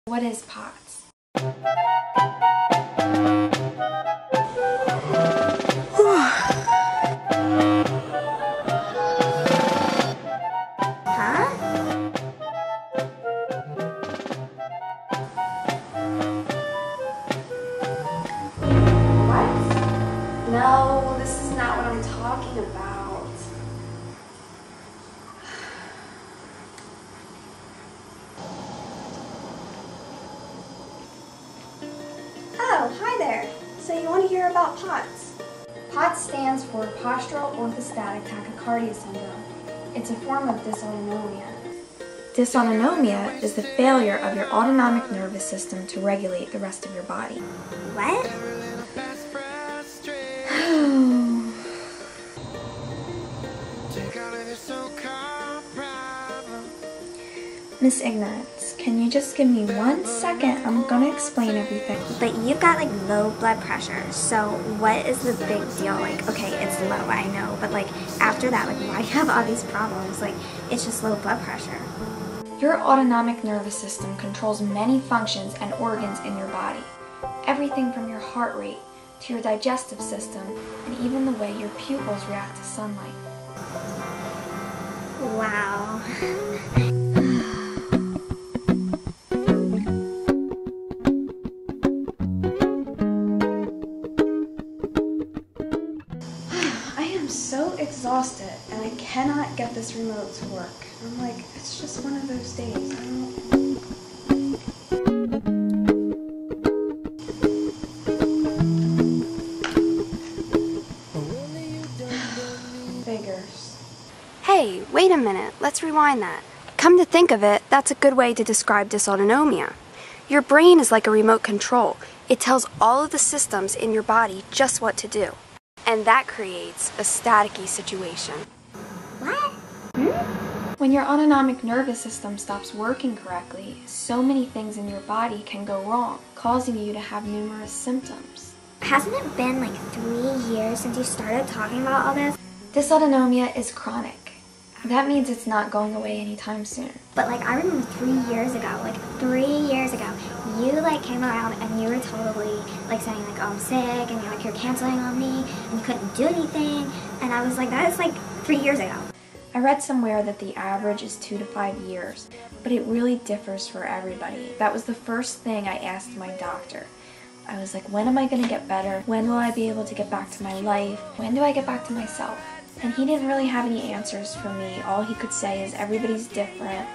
What is POTS? Huh? What? No, this is not what I'm talking about. Oh, hi there. So you want to hear about POTS? POTS stands for Postural Orthostatic Tachycardia syndrome. It's a form of dysautonomia. Dysautonomia is the failure of your autonomic nervous system to regulate the rest of your body. What? Miss Ignorance, can you just give me 1 second? I'm gonna explain everything. But you've got like low blood pressure, so what is the big deal? Like, okay, it's low, I know, but like after that, like why do you have all these problems? Like, it's just low blood pressure. Your autonomic nervous system controls many functions and organs in your body. Everything from your heart rate to your digestive system and even the way your pupils react to sunlight. Wow. I'm so exhausted and I cannot get this remote to work. I'm like, it's just one of those days. I don't... Figures. Hey, wait a minute, let's rewind that. Come to think of it, that's a good way to describe dysautonomia. Your brain is like a remote control. It tells all of the systems in your body just what to do. And that creates a staticky situation. What? When your autonomic nervous system stops working correctly, so many things in your body can go wrong, causing you to have numerous symptoms. Hasn't it been like 3 years since you started talking about all this? Dysautonomia is chronic. That means it's not going away anytime soon. But like I remember 3 years ago, you like came around and you were totally like saying like, oh, I'm sick, and you're canceling on me and you couldn't do anything, and I was like, that is like 3 years ago. I read somewhere that the average is 2 to 5 years, but it really differs for everybody. That was the first thing I asked my doctor. I was like, when am I going to get better? When will I be able to get back to my life? When do I get back to myself? And he didn't really have any answers for me. All he could say is everybody's different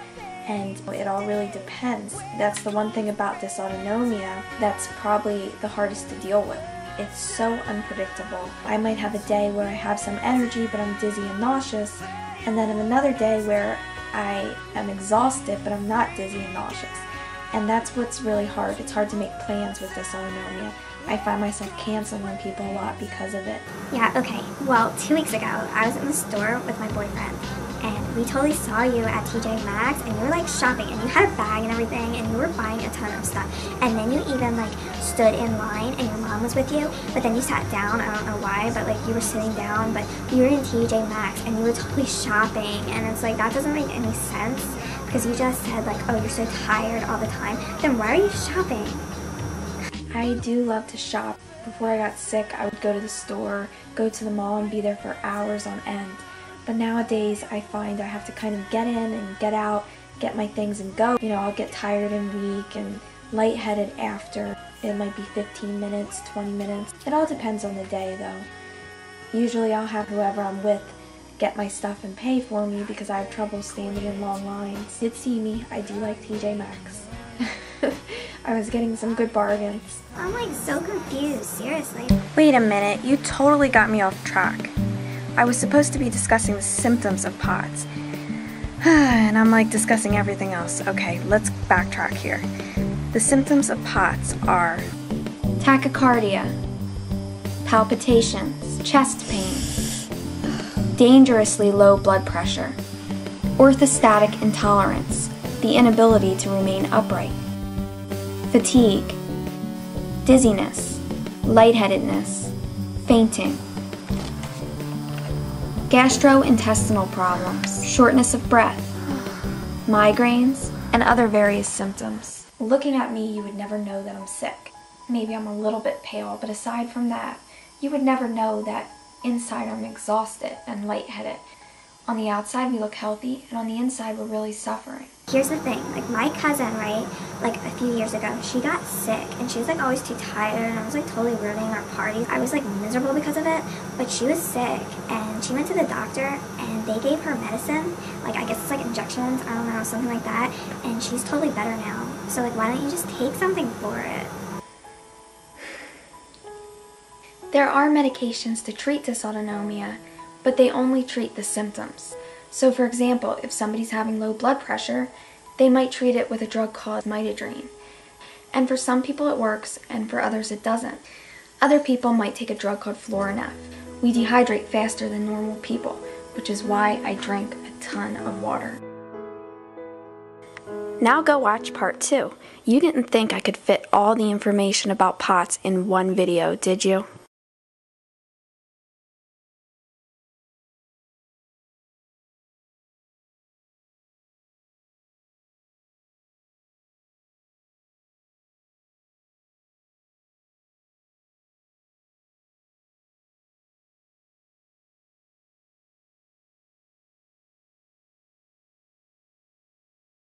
and it all really depends. That's the one thing about dysautonomia that's probably the hardest to deal with. It's so unpredictable. I might have a day where I have some energy but I'm dizzy and nauseous, and then another day where I am exhausted but I'm not dizzy and nauseous. And that's what's really hard. It's hard to make plans with dysautonomia. I find myself canceling on people a lot because of it. Yeah, okay. Well, 2 weeks ago, I was in the store with my boyfriend, and we totally saw you at TJ Maxx, and you were like shopping, and you had a bag and everything, and you were buying a ton of stuff. And then you even like stood in line, and your mom was with you, but then you sat down. I don't know why, but like you were sitting down, but you were in TJ Maxx, and you were totally shopping, and it's like that doesn't make any sense because you just said like, oh, you're so tired all the time. Then why are you shopping? I do love to shop. Before I got sick, I would go to the store, go to the mall, and be there for hours on end. But nowadays, I find I have to kind of get in and get out, get my things and go. You know, I'll get tired and weak and lightheaded after. It might be 15 minutes, 20 minutes. It all depends on the day, though. Usually I'll have whoever I'm with get my stuff and pay for me because I have trouble standing in long lines. You did see me. I do like TJ Maxx. I was getting some good bargains. I'm like so confused, seriously. Wait a minute, you totally got me off track. I was supposed to be discussing the symptoms of POTS. And I'm like discussing everything else. Okay, let's backtrack here. The symptoms of POTS are Tachycardia, palpitations, chest pain, dangerously low blood pressure, orthostatic intolerance, the inability to remain upright, fatigue, dizziness, lightheadedness, fainting, gastrointestinal problems, shortness of breath, migraines, and other various symptoms. Looking at me, you would never know that I'm sick. Maybe I'm a little bit pale, but aside from that, you would never know that inside I'm exhausted and lightheaded. On the outside, we look healthy, and on the inside, we're really suffering. Here's the thing, like my cousin, right, like a few years ago, she got sick and she was like always too tired and I was like totally ruining our parties. I was like miserable because of it, but she was sick and she went to the doctor and they gave her medicine, like I guess it's like injections, I don't know, something like that, and she's totally better now. So like why don't you just take something for it? There are medications to treat dysautonomia, but they only treat the symptoms. So for example, if somebody's having low blood pressure, they might treat it with a drug called midodrine. And for some people it works, and for others it doesn't. Other people might take a drug called Florinef. We dehydrate faster than normal people, which is why I drink a ton of water. Now go watch part 2. You didn't think I could fit all the information about POTS in one video, did you?